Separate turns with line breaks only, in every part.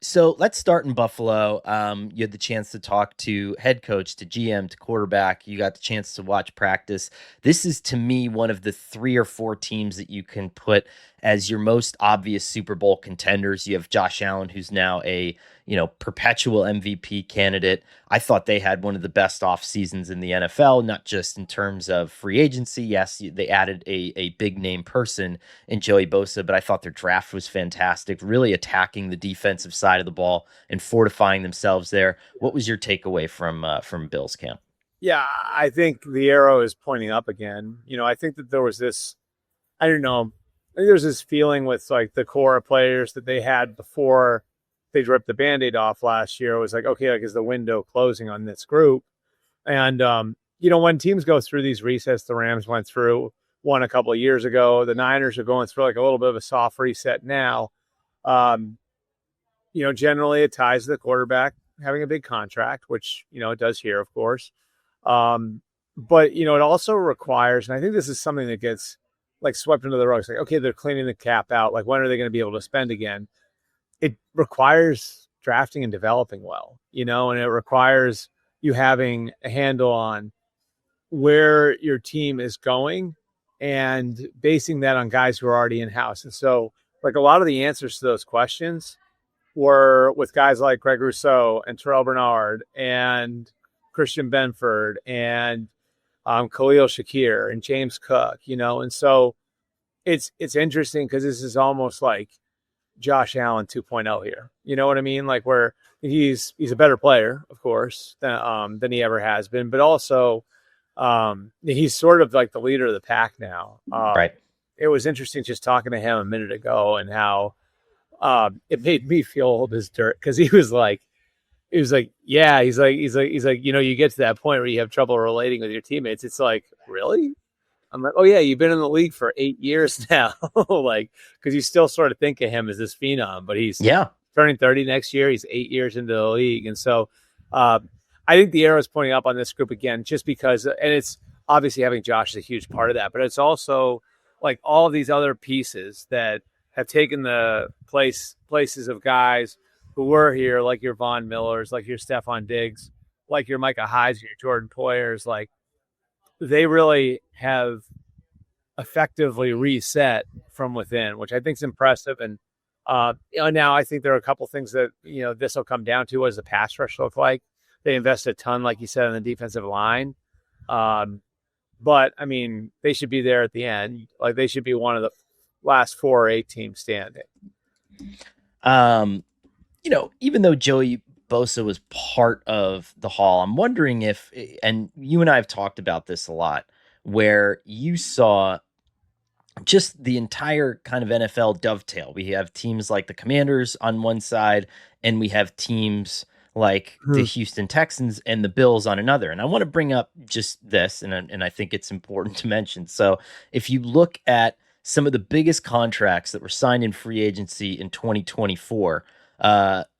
So let's start in Buffalo. You had the chance to talk to head coach, to GM, to quarterback. You got the chance to watch practice. This is, to me, one of the 3 or 4 teams that you can put as your most obvious Super Bowl contenders. You have Josh Allen, who's now a perpetual MVP candidate. I thought they had one of the best off seasons in the NFL, not just in terms of free agency. Yes, they added a big name person in Joey Bosa, but I thought their draft was fantastic, really attacking the defensive side of the ball and fortifying themselves there. What was your takeaway from Bills camp?
Yeah, I think the arrow is pointing up again. I think that there was this, I don't know, I think there's this feeling with like the core of players that they had before they ripped the Band-Aid off last year. It was like, okay, like is the window closing on this group? And when teams go through these resets, the Rams went through one a couple of years ago. The Niners are going through like a little bit of a soft reset now. Um, generally it ties to the quarterback having a big contract, which, it does here, of course. But, it also requires, and I think this is something that gets like swept under the rug. It's like, okay, they're cleaning the cap out. Like, when are they going to be able to spend again? It requires drafting and developing well, and it requires you having a handle on where your team is going and basing that on guys who are already in house. And so, like, a lot of the answers to those questions were with guys like Greg Rousseau and Terrell Bernard and Christian Benford and Khalil Shakir and James Cook, and so it's interesting because this is almost like Josh Allen 2.0 here. You know what I mean? Like where he's a better player, of course, than he ever has been, but also he's sort of like the leader of the pack now.
Right.
It was interesting just talking to him a minute ago and how it made me feel old as dirt because he was like, yeah, he's like, you get to that point where you have trouble relating with your teammates. It's like, really? I'm like, oh yeah, you've been in the league for 8 years now. Like, because you still sort of think of him as this phenom, but he's
Yeah.
turning 30 next year. He's 8 years into the league. And so I think the arrow is pointing up on this group again, just because, and it's obviously having Josh is a huge part of that, but it's also like all of these other pieces that have taken the places of guys who were here, like your Von Millers, like your Stephon Diggs, like your Micah Hydes, your Jordan Poyers, like they really have effectively reset from within, which I think is impressive. And now I think there are a couple things that this will come down to. What does the pass rush look like? They invested a ton, like you said, on the defensive line. But I mean, they should be there at the end. Like they should be one of the last 4 or 8 teams standing.
Even though Joey Bosa was part of the haul, I'm wondering if, and you and I have talked about this a lot, where you saw just the entire kind of NFL dovetail. We have teams like the Commanders on one side, and we have teams like the Houston Texans and the Bills on another. And I want to bring up just this, and I think it's important to mention. So if you look at some of the biggest contracts that were signed in free agency in 2024,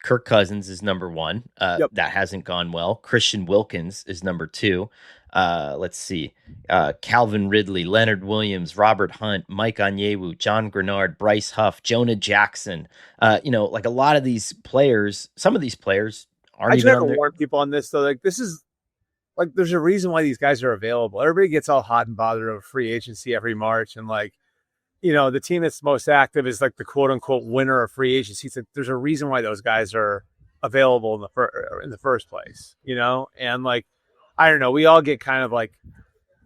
Kirk Cousins is number 1.
Yep.
That hasn't gone well. Christian Wilkins is number 2. Let's see. Calvin Ridley, Leonard Williams, Robert Hunt, Mike Onyewu, John Grenard, Bryce Huff, Jonah Jackson. Like a lot of these players, some of these players aren't even on there. I
warn people on this though. Like this is like there's a reason why these guys are available. Everybody gets all hot and bothered over free agency every March, and like the team that's most active is like the quote unquote winner of free agency. It's like, there's a reason why those guys are available in the first place, and like, I don't know. We all get kind of like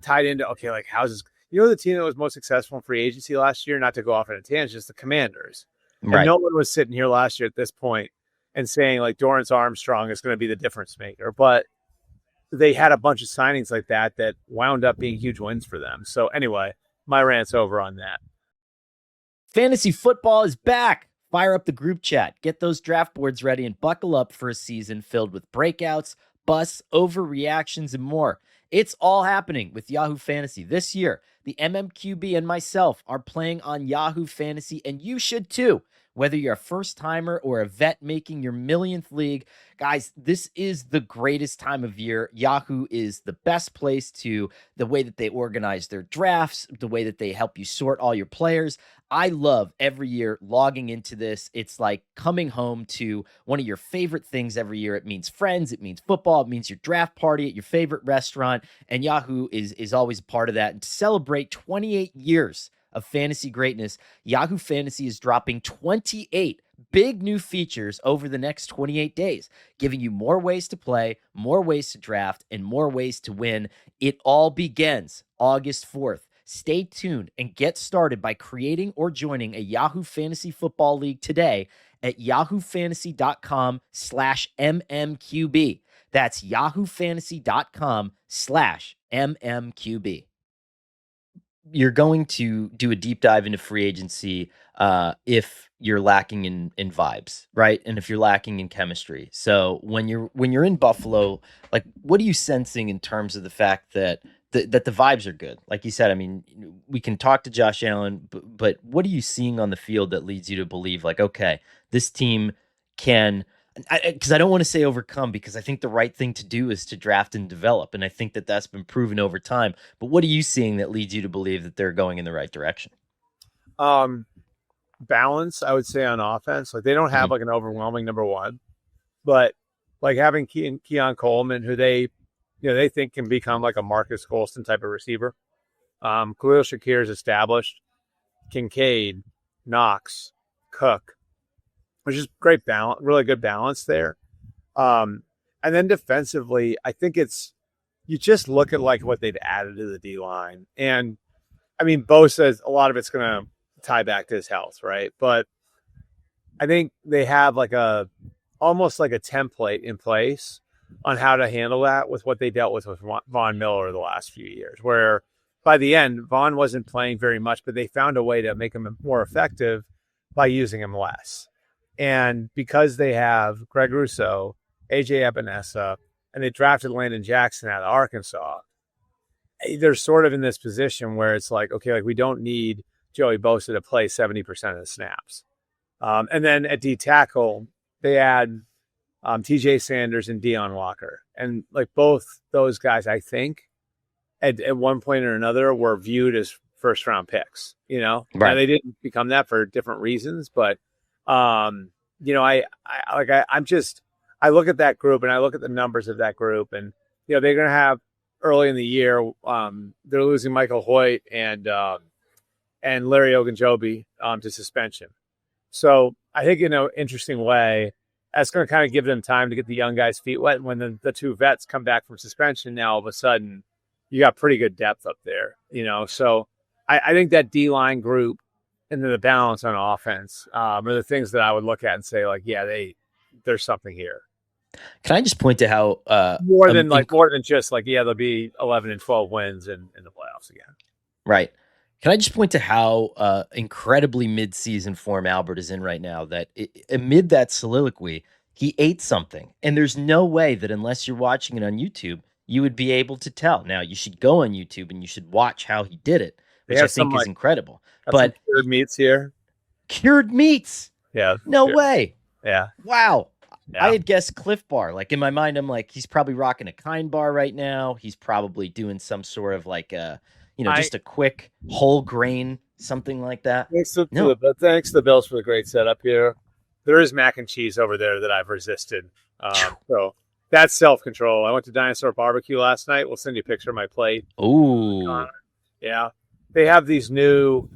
tied into, okay, like how's this, the team that was most successful in free agency last year, not to go off on a tangent, is the Commanders. Right. And no one was sitting here last year at this point and saying like Dorrance Armstrong is going to be the difference maker, but they had a bunch of signings like that wound up being huge wins for them. So anyway, my rant's over on that.
Fantasy football is back. Fire up the group chat, get those draft boards ready, and buckle up for a season filled with breakouts, busts, overreactions, and more. It's all happening with Yahoo Fantasy this year. The MMQB and myself are playing on Yahoo Fantasy, and you should too. Whether you're a first-timer or a vet making your millionth league, guys, this is the greatest time of year. Yahoo is the best place to, the way that they organize their drafts, the way that they help you sort all your players. I love every year logging into this. It's like coming home to one of your favorite things every year. It means friends, it means football, it means your draft party at your favorite restaurant, and Yahoo is always a part of that. And to celebrate 28 years of fantasy greatness, Yahoo Fantasy is dropping 28 big new features over the next 28 days, giving you more ways to play, more ways to draft, and more ways to win. It all begins August 4th. Stay tuned and get started by creating or joining a Yahoo Fantasy Football League today at yahoofantasy.com/MMQB. That's yahoofantasy.com/MMQB. You're going to do a deep dive into free agency if you're lacking in vibes, right? And if you're lacking in chemistry. So when you're in Buffalo, like, what are you sensing in terms of the fact that that the vibes are good? Like you said, I mean, we can talk to Josh Allen, but what are you seeing on the field that leads you to believe, like, okay, this team can, because I don't want to say overcome, because I think the right thing to do is to draft and develop. And I think that that's been proven over time. But what are you seeing that leads you to believe that they're going in the right direction?
Balance, I would say, on offense. Like, they don't have
Mhm.
like an overwhelming number one, but like having Keon Coleman, who they think can become like a Marcus Colston type of receiver. Khalil Shakir is established. Kincaid, Knox, Cook, which is great balance, really good balance there. And then defensively, I think you just look at like what they've added to the D line. And I mean, Bo says a lot of it's going to tie back to his health, right? But I think they have like almost like a template in place on how to handle that with what they dealt with Von Miller the last few years, where by the end, Von wasn't playing very much, but they found a way to make him more effective by using him less. And because they have Greg Rousseau, AJ Epinesa, and they drafted Landon Jackson out of Arkansas, they're sort of in this position where it's like, okay, like, we don't need Joey Bosa to play 70% of the snaps. And then at D tackle, they add TJ Sanders and Deion Walker. And like, both those guys, I think, at one point or another, were viewed as first round picks. Now
Right.
they didn't become that for different reasons, but I'm just, I look at that group and I look at the numbers of that group, and they're going to have early in the year, they're losing Michael Hoyt and Larry Ogunjobi to suspension. So I think, in an interesting way, that's going to kind of give them time to get the young guys' feet wet. When the two vets come back from suspension, now all of a sudden you got pretty good depth up there, So I think that D-line group and then the balance on offense are the things that I would look at and say, like, yeah, there's something here.
Can I just point to how
more than just like, yeah, there'll be 11 and 12 wins in the playoffs again.
Right. Can I just point to how incredibly mid-season form Albert is in right now, that amid that soliloquy, he ate something. And there's no way that unless you're watching it on YouTube, you would be able to tell. Now, you should go on YouTube and you should watch how he did it, which I think is incredible. But
cured meats here.
Cured meats?
Yeah.
No way.
Yeah.
Wow.
Yeah.
I had guessed Cliff Bar. Like, in my mind, I'm like, he's probably rocking a Kind Bar right now. He's probably doing some sort of like just a quick whole grain, something like that.
Thanks to the Bills for the great setup here. There is mac and cheese over there that I've resisted. So that's self-control. I went to Dinosaur Barbecue last night. We'll send you a picture of my plate.
Ooh.
Yeah. They have this new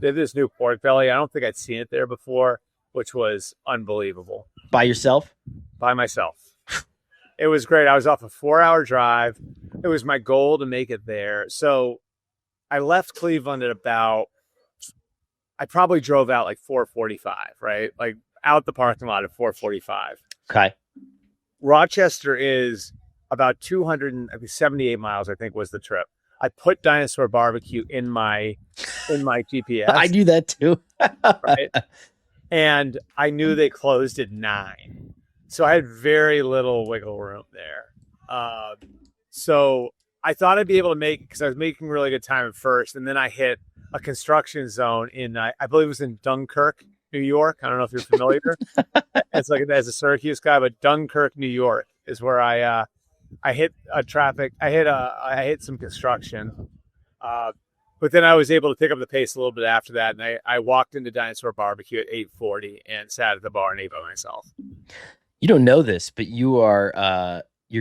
pork belly. I don't think I'd seen it there before, which was unbelievable.
By yourself?
By myself. It was great. I was off a 4-hour drive. It was my goal to make it there. So I left Cleveland at I probably drove out like 4:45, right? Like, out the parking lot at 4:45.
Okay.
Rochester is about 278 miles, I think, was the trip. I put Dinosaur Barbecue in my GPS.
I do that too.
Right. And I knew they closed at 9. So I had very little wiggle room there. So I thought I'd be able to make it because I was making really good time at first. And then I hit a construction zone I believe it was in Dunkirk, New York. I don't know if you're familiar. It's like, as a Syracuse guy, but Dunkirk, New York is where I hit a traffic. I hit some construction. But then I was able to pick up the pace a little bit after that, and I walked into Dinosaur Barbecue at 8:40 and sat at the bar and ate by myself.
You don't know this, but you're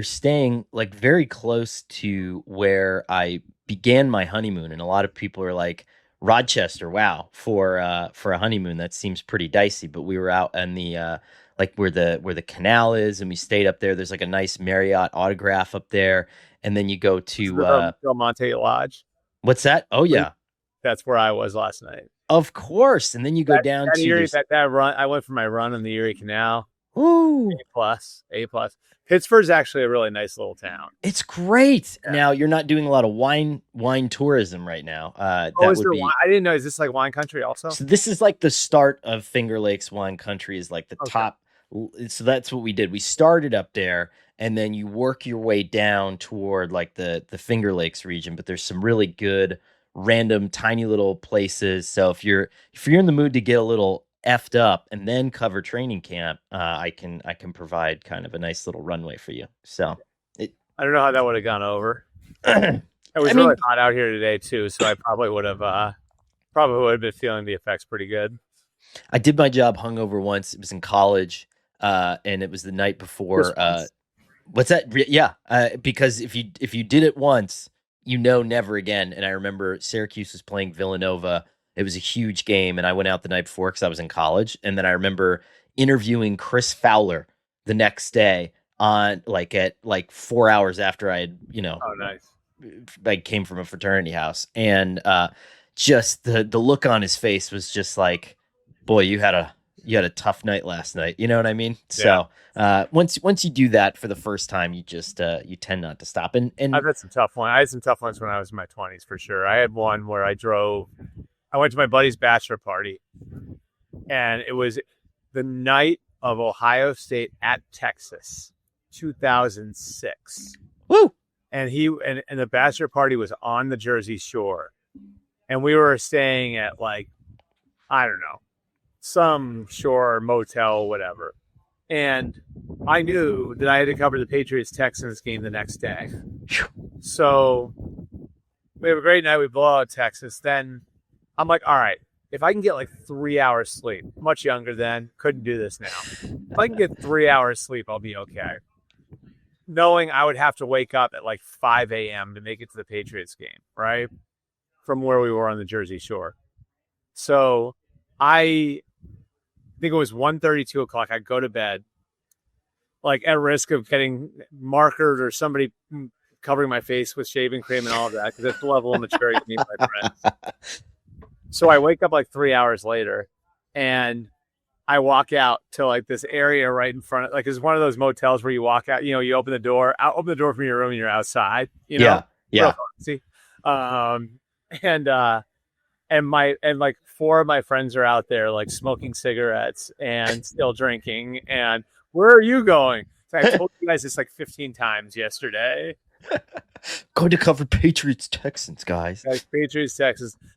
staying like very close to where I began my honeymoon, and a lot of people are like, Rochester, wow, for a honeymoon that seems pretty dicey. But we were out in the like where the canal is, and we stayed up there. There's like a nice Marriott Autograph up there, and then you go to
Del Monte Lodge.
what's that? Oh yeah,
That's where I was last night.
of course. And then you go down to
Erie, that run. I went for my run on the Erie Canal.
Ooh,
A plus. Pittsburgh's actually a really nice little town.
it's great.
Yeah.
Now you're not doing a lot of wine tourism right now. That
is
would
there
be.
wine? I didn't know. Is this like wine country also?
So this is like the start of Finger Lakes Wine Country is like the
Okay.
top. So that's what we did. We started up there, and then you work your way down toward like the Finger Lakes region. But there's some really good random tiny little places. So if you're in the mood to get a little effed up and then cover training camp, I can provide kind of a nice little runway for you. So
I don't know how that would have gone over.
it
It was
I mean-
really hot out here today too, so I probably would have been feeling the effects pretty good.
I did my job hungover once. It was in college, and it was the night before. What's that? Yeah, because if you did it once, you know never again. And I remember Syracuse was playing Villanova. It was a huge game, and I went out the night before because I was in college. And then I remember interviewing Chris Fowler the next day on at 4 hours after I had
Oh, nice.
I came from a fraternity house, and just the look on his face was just like, boy, you had a tough night last night. You know what I mean?
Yeah.
So once you do that for the first time, you just you tend not to stop. And
I've had some tough ones. I had some tough ones when I was in my 20s for sure. I had one where I went to my buddy's bachelor party, and it was the night of Ohio State at Texas, 2006.
woo,
And and the bachelor party was on the Jersey Shore, and we were staying at I don't know, some shore motel, whatever. And I knew that I had to cover the Patriots Texans game the next day. So we have a great night. We blow out Texas. Then I'm like, all right, if I can get 3 hours sleep, much younger then, couldn't do this now. If I can get 3 hours sleep, I'll be okay. Knowing I would have to wake up at 5 a.m. to make it to the Patriots game, right? From where we were on the Jersey Shore. So I think it was 1:30, 2 o'clock. I go to bed, at risk of getting markered or somebody covering my face with shaving cream and all of that, because that's the level of maturity me and my friends. So I wake up 3 hours later, and I walk out to this area right in front of it's one of those motels where you walk out, you open the door, open the door from your room and you're outside,
yeah.
See, and four of my friends are out there smoking cigarettes and still drinking. And where are you going? So I told you guys this 15 times yesterday.
Going to cover Patriots Texans, guys.
Patriots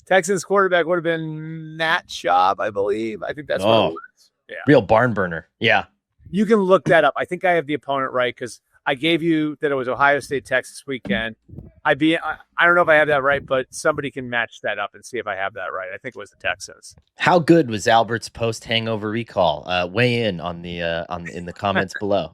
Texans quarterback would have been Nat Schaub, I believe. I think that's what it was. Yeah.
Real barn burner. Yeah.
You can look that up. I think I have the opponent right because I gave you that it was Ohio State Texas weekend. I don't know if I have that right, but somebody can match that up and see if I have that right. I think it was the Texans.
How good was Albert's post hangover recall? Weigh in on in the comments below.